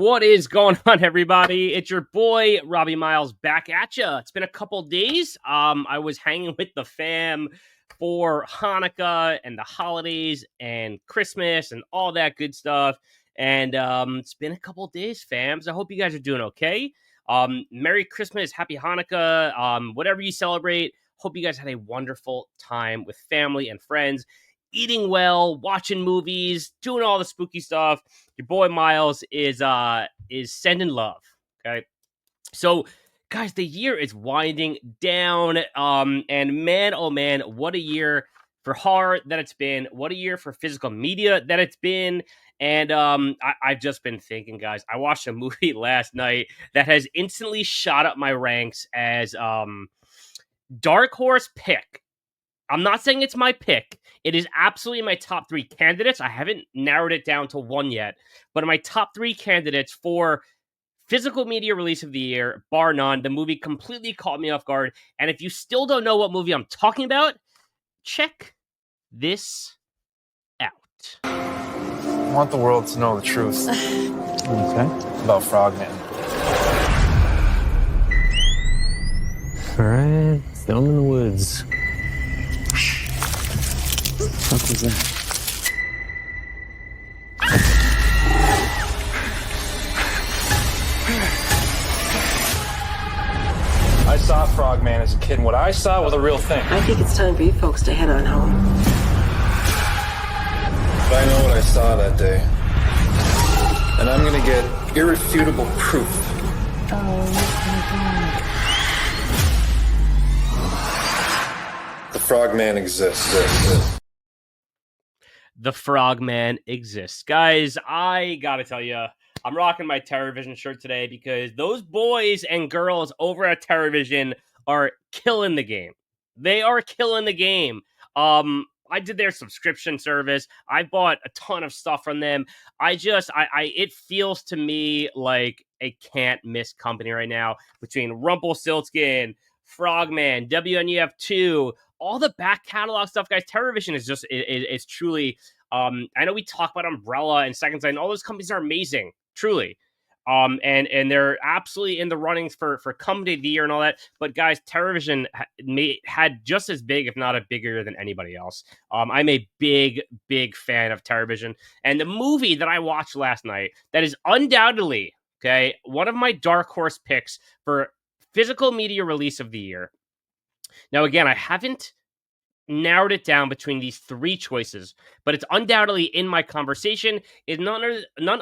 What is going on, everybody? It's your boy Robbie Miles back at ya. It's been a couple days. I was hanging with the fam for Hanukkah and the holidays and Christmas and all that good stuff. And it's been a couple days, fams. I hope you guys are doing okay. Merry Christmas, Happy Hanukkah, whatever you celebrate. Hope you guys had a wonderful time with family and friends, eating well, watching movies, doing all the spooky stuff. Your boy Miles is sending love. Okay. So guys, the year is winding down. And man, oh man, what a year for horror that it's been. What a year for physical media that it's been. And I've just been thinking, guys, I watched a movie last night that has instantly shot up my ranks as dark horse pick. I'm not saying it's my pick. It is absolutely my top three candidates. I haven't narrowed it down to one yet, but my top three candidates for physical media release of the year, bar none. The movie completely caught me off guard. And if you still don't know what movie I'm talking about, check this out. I want the world to know the truth. Okay. About Frogman. All right. Film in the woods. What was that? I saw Frogman as a kid, and what I saw was a real thing. I think it's time for you folks to head on home. But I know what I saw that day. And I'm gonna get irrefutable proof. The Frogman exists. The Frogman exists. Guys, I gotta tell you, I'm rocking my TerrorVision shirt today because those boys and girls over at TerrorVision are killing the game. They are killing the game. I did their subscription service. I bought a ton of stuff from them. It feels to me like a can't miss company right now between Rumpelstiltskin, Frogman, WNEF 2, all the back catalog stuff, guys. TerrorVision is just is truly. I know we talk about Umbrella and Second Sight, and all those companies are amazing, truly. And they're absolutely in the runnings for company of the year and all that. But guys, TerrorVision had just as big, if not a bigger than anybody else. I'm a big fan of TerrorVision, and the movie that I watched last night that is undoubtedly one of my dark horse picks for physical media release of the year. Now, again, I haven't narrowed it down between these three choices, but it's undoubtedly in my conversation is none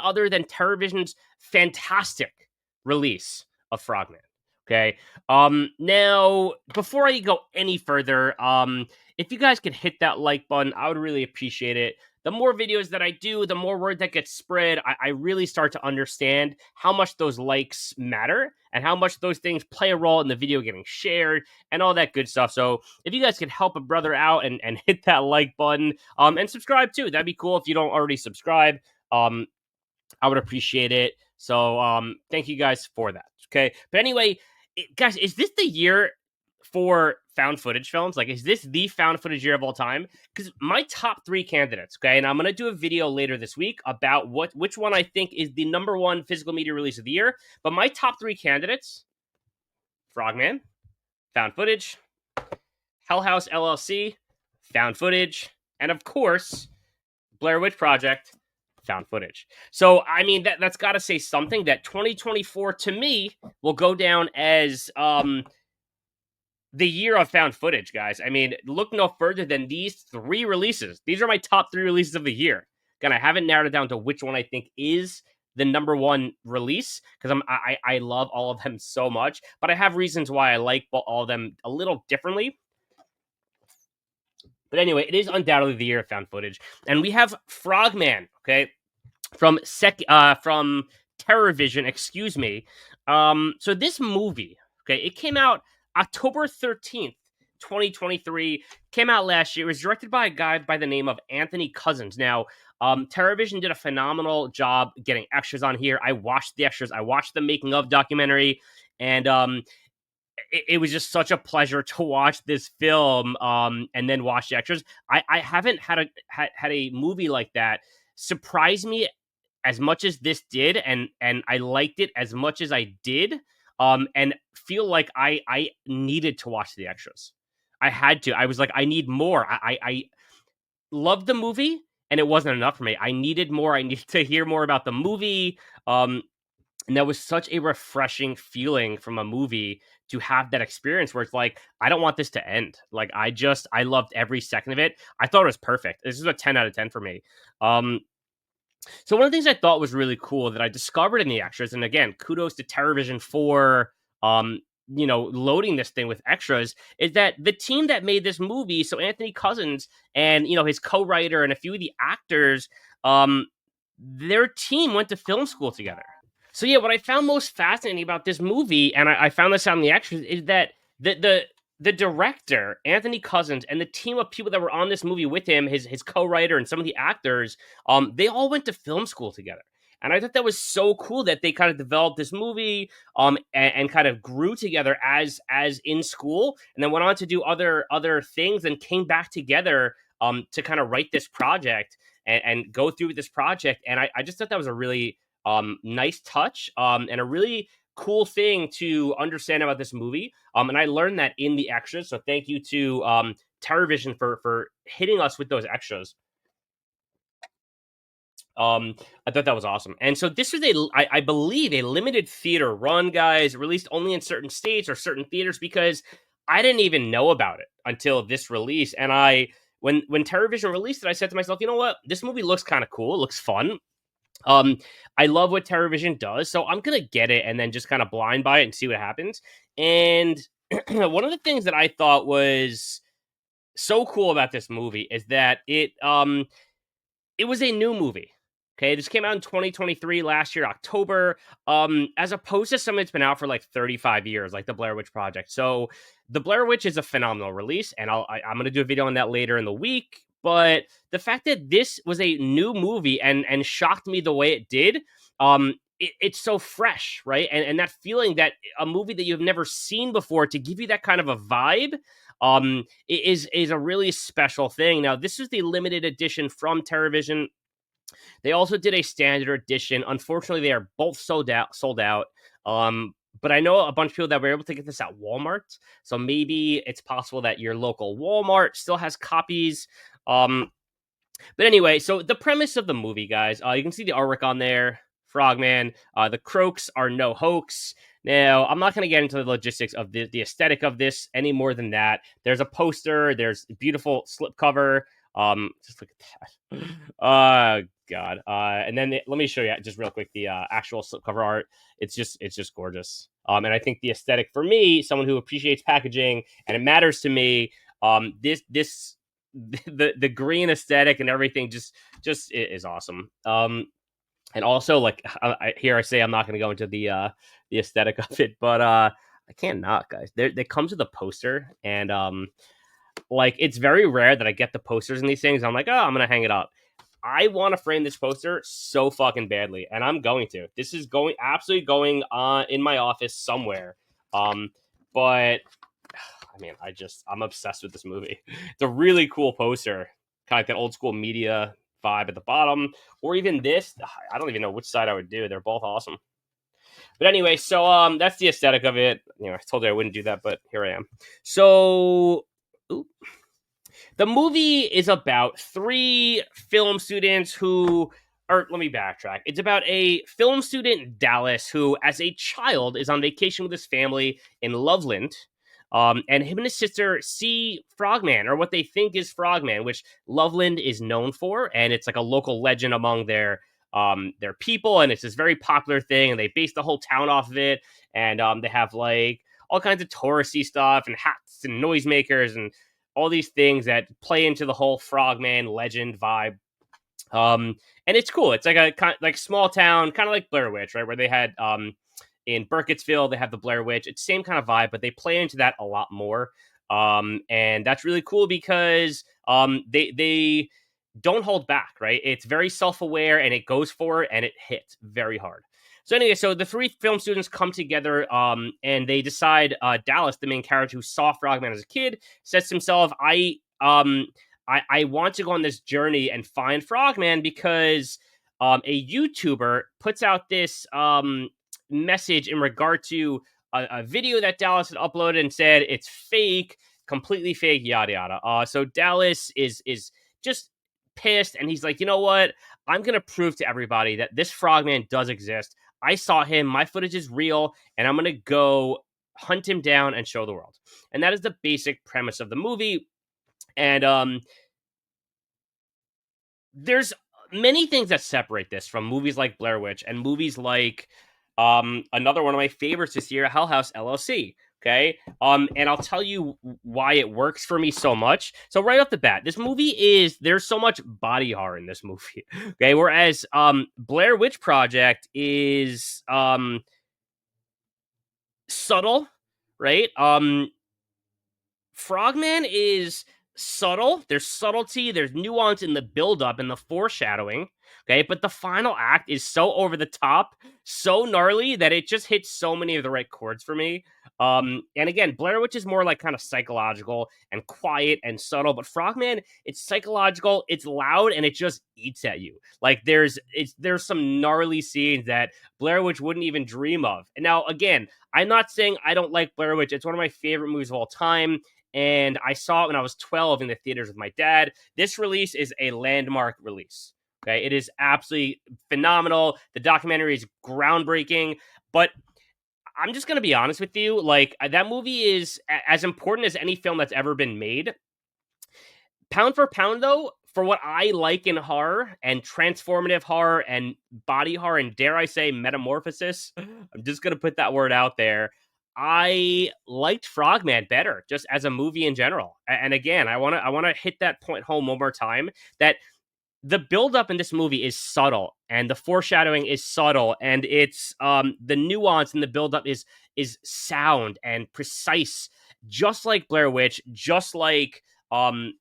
other than TerrorVision's fantastic release of Frogman. Okay. Now, before I go any further, if you guys could hit that like button, I would really appreciate it. The more videos that I do, the more word that gets spread, I really start to understand how much those likes matter and how much those things play a role in the video getting shared and all that good stuff. So if you guys could help a brother out and hit that like button, and subscribe too, that'd be cool. If you don't already subscribe, I would appreciate it. So thank you guys for that. Okay. But anyway, guys, is this the year for found footage films? Like, is this the found footage year of all time? Because my top three candidates, and I'm going to do a video later this week about which one I think is the number one physical media release of the year. But my top three candidates: Frogman, found footage; Hell House LLC, found footage; and of course, Blair Witch Project, found footage. So, I mean, that's got to say something that 2024 to me will go down as the year of found footage, guys. I mean, look no further than these three releases. These are my top three releases of the year. Again, I haven't narrowed it down to which one I think is the number one release because I love all of them so much, but I have reasons why I like all of them a little differently. But anyway, it is undoubtedly the year of found footage, and we have Frogman, from TerrorVision, excuse me. So this movie, it came out October 13th, 2023, came out last year. It was directed by a guy by the name of Anthony Cousins. Now, TerrorVision did a phenomenal job getting extras on here. I watched the extras. I watched the making of documentary, and it was just such a pleasure to watch this film and then watch the extras. I haven't had a movie like that surprise me as much as this did, and I liked it as much as I did, and feel like I needed to watch the extras. I had to. I was like, I need more. I loved the movie, and it wasn't enough for me. I needed more. I needed to hear more about the movie. And that was such a refreshing feeling from a movie to have that experience where it's like, I don't want this to end. Like, I loved every second of it. I thought it was perfect. This is a 10 out of 10 for me. So one of the things I thought was really cool that I discovered in the extras, and again, kudos to TerrorVision for loading this thing with extras, is that the team that made this movie, so Anthony Cousins and his co-writer and a few of the actors, their team went to film school together. So yeah, what I found most fascinating about this movie, and I found this out in the extras, is that the director, Anthony Cousins, and the team of people that were on this movie with him, his co-writer and some of the actors, they all went to film school together. And I thought that was so cool that they kind of developed this movie, and kind of grew together as in school, and then went on to do other things, and came back together to kind of write this project and go through with this project. And I just thought that was a really nice touch, and a really cool thing to understand about this movie. And I learned that in the extras. So thank you to TerrorVision for hitting us with those extras. I thought that was awesome. And so this is I believe a limited theater run, guys, released only in certain states or certain theaters, because I didn't even know about it until this release. And when TerrorVision released it, I said to myself, you know what? This movie looks kind of cool. It looks fun. I love what TerrorVision does, so I'm gonna get it and then just kind of blind buy it and see what happens. And one of the things that I thought was so cool about this movie is that it was a new movie. Okay, this came out in 2023, last year, October, as opposed to something that's been out for like 35 years, like the Blair Witch Project. So the Blair Witch is a phenomenal release, and I'm going to do a video on that later in the week. But the fact that this was a new movie and shocked me the way it did, it's so fresh, right? And that feeling that a movie that you've never seen before, to give you that kind of a vibe, is a really special thing. Now, this is the limited edition from TerrorVision. They also did a standard edition. Unfortunately, they are both sold out. But I know a bunch of people that were able to get this at Walmart. So maybe it's possible that your local Walmart still has copies. But anyway, so the premise of the movie, guys, you can see the artwork on there. Frogman. The Croaks are no hoax. Now, I'm not going to get into the logistics of the aesthetic of this any more than that. There's a poster. There's a beautiful slipcover. Just look at that. Oh God. And then let me show you just real quick the actual slipcover art. It's just gorgeous. And I think the aesthetic for me, someone who appreciates packaging and it matters to me, this the green aesthetic and everything just is awesome. And also, like, I say I'm not going to go into the aesthetic of it, but I can't not, guys. They comes with a poster, and like, it's very rare that I get the posters in these things. I'm like, oh, I'm gonna hang it up. I want to frame this poster so fucking badly, and I'm going to. This is absolutely going on in my office somewhere. But I mean, I'm obsessed with this movie. It's a really cool poster, kind of like that old school media vibe at the bottom, or even this. I don't even know which side I would do. They're both awesome. But anyway, so that's the aesthetic of it. I told you I wouldn't do that, but here I am. So the movie is about 3 film students let me backtrack. It's about a film student in Dallas who, as a child, is on vacation with his family in Loveland. And him and his sister see Frogman, or what they think is Frogman, which Loveland is known for. And it's like a local legend among their people. And it's this very popular thing. And they base the whole town off of it. And they have like all kinds of touristy stuff and hats and noisemakers and all these things that play into the whole Frogman legend vibe. And it's cool. It's like a small town, kind of like Blair Witch, right? Where they had in Burkittsville, they have the Blair Witch. It's the same kind of vibe, but they play into that a lot more. And that's really cool because they don't hold back, right? It's very self-aware and it goes for it and it hits very hard. So anyway, so the 3 film students come together and they decide, Dallas, the main character who saw Frogman as a kid, says to himself, I want to go on this journey and find Frogman because a YouTuber puts out this message in regard to a video that Dallas had uploaded and said it's fake, completely fake, yada yada. So Dallas is just pissed, and he's like, you know what? I'm gonna prove to everybody that this Frogman does exist. I saw him. My footage is real, and I'm gonna go hunt him down and show the world. And that is the basic premise of the movie. And there's many things that separate this from movies like Blair Witch and movies like another one of my favorites this year, Hell House LLC. Okay. And I'll tell you why it works for me so much. So right off the bat, this movie there's so much body horror in this movie. Okay. Whereas Blair Witch Project is subtle, right? Frogman is subtle. There's subtlety, there's nuance in the buildup and the foreshadowing. Okay, but the final act is so over the top, so gnarly that it just hits so many of the right chords for me. And again, Blair Witch is more like kind of psychological and quiet and subtle, but Frogman, it's psychological, it's loud, and it just eats at you. Like there's some gnarly scenes that Blair Witch wouldn't even dream of. And now again, I'm not saying I don't like Blair Witch. It's one of my favorite movies of all time. And I saw it when I was 12 in the theaters with my dad. This release is a landmark release. Okay, it is absolutely phenomenal. The documentary is groundbreaking, but I'm just going to be honest with you. Like, that movie is as important as any film that's ever been made. Pound for pound, though, for what I like in horror and transformative horror and body horror and, dare I say, metamorphosis, I'm just going to put that word out there. I liked Frogman better, just as a movie in general. And again, I want to hit that point home one more time, that the buildup in this movie is subtle, and the foreshadowing is subtle, and it's the nuance in the buildup is sound and precise, just like Blair Witch, just like Hell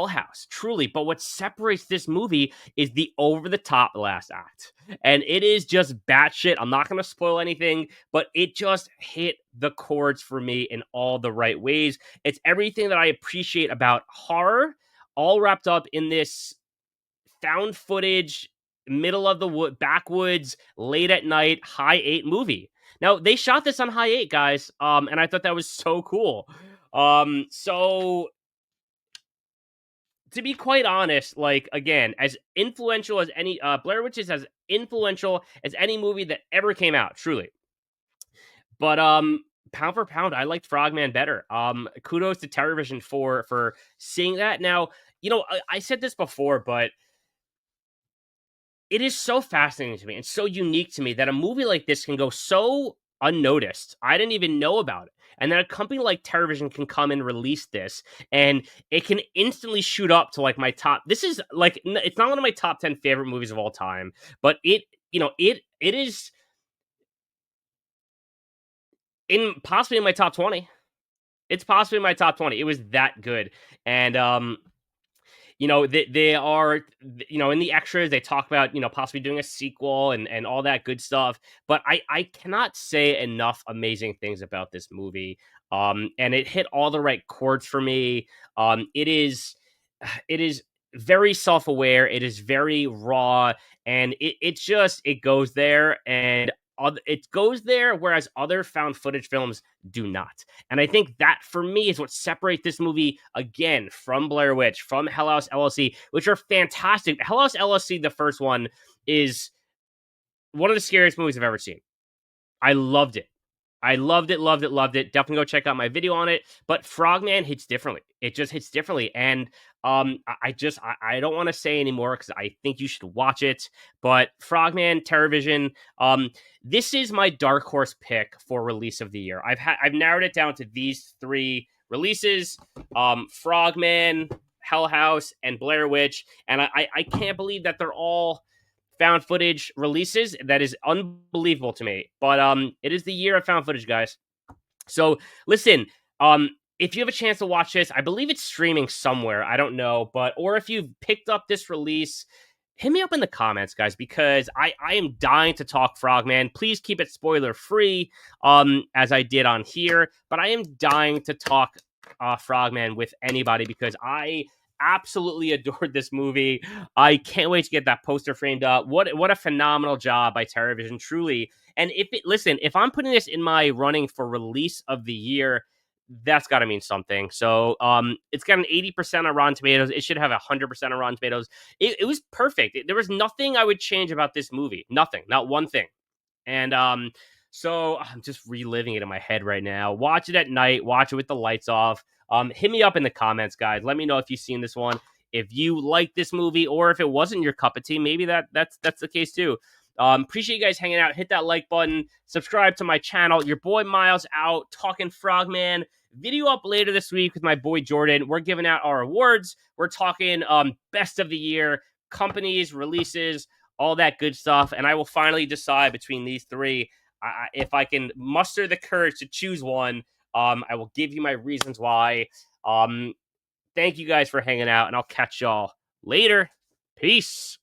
House, truly. But what separates this movie is the over the top last act, and it is just batshit. I'm not going to spoil anything, but it just hit the chords for me in all the right ways. It's everything that I appreciate about horror, all wrapped up in this found footage, middle of the backwoods, late at night, high 8 movie. Now, they shot this on high 8, guys, and I thought that was so cool. So to be quite honest, like, again, as influential as any Blair Witch is as influential as any movie that ever came out, truly. But pound for pound, I liked Frogman better. Kudos to TerrorVision for seeing that. Now, you know, I said this before, but it is so fascinating to me and so unique to me that a movie like this can go so unnoticed. I didn't even know about it. And then a company like TerrorVision can come and release this, and it can instantly shoot up to like my top. This is like, it's not one of my top 10 favorite movies of all time, but it is possibly in my top 20. It's possibly in my top 20. It was that good. And you know, they are, you know, in the extras, they talk about, you know, possibly doing a sequel and all that good stuff. But I cannot say enough amazing things about this movie. And it hit all the right chords for me. It is very self-aware. It is very raw, and it goes there, and it goes there, whereas other found footage films do not. And I think that, for me, is what separates this movie, again, from Blair Witch, from Hell House LLC, which are fantastic. Hell House LLC, the first one, is one of the scariest movies I've ever seen. I loved it. I loved it. Definitely go check out my video on it. But Frogman hits differently. It just hits differently. And I don't want to say anymore because I think you should watch it. But Frogman, TerrorVision, this is my dark horse pick for release of the year. I've narrowed it down to these 3 releases: Frogman, Hell House, and Blair Witch. And I can't believe that they're all found footage releases. That is unbelievable to me. But it is the year of found footage, guys. So listen, if you have a chance to watch this, I believe it's streaming somewhere. I don't know, or if you've picked up this release, hit me up in the comments, guys, because I am dying to talk Frogman. Please keep it spoiler free, as I did on here. But I am dying to talk Frogman with anybody, because I absolutely adored this movie. I can't wait to get that poster framed up. What a phenomenal job by TerrorVision, truly. And if I'm putting this in my running for release of the year, that's got to mean something. So it's got an 80% on Rotten Tomatoes. It should have 100% on Rotten Tomatoes. It was perfect. There was nothing I would change about this movie. Nothing, not one thing. And so I'm just reliving it in my head right now. Watch it at night. Watch it with the lights off. Hit me up in the comments, guys. Let me know if you've seen this one. If you like this movie, or if it wasn't your cup of tea, maybe that's the case too. Appreciate you guys hanging out. Hit that like button. Subscribe to my channel. Your boy Miles out talking Frogman. Video up later this week with my boy Jordan. We're giving out our awards. We're talking best of the year, companies, releases, all that good stuff. And I will finally decide between these three. If I can muster the courage to choose one, I will give you my reasons why. Thank you guys for hanging out, and I'll catch y'all later. Peace.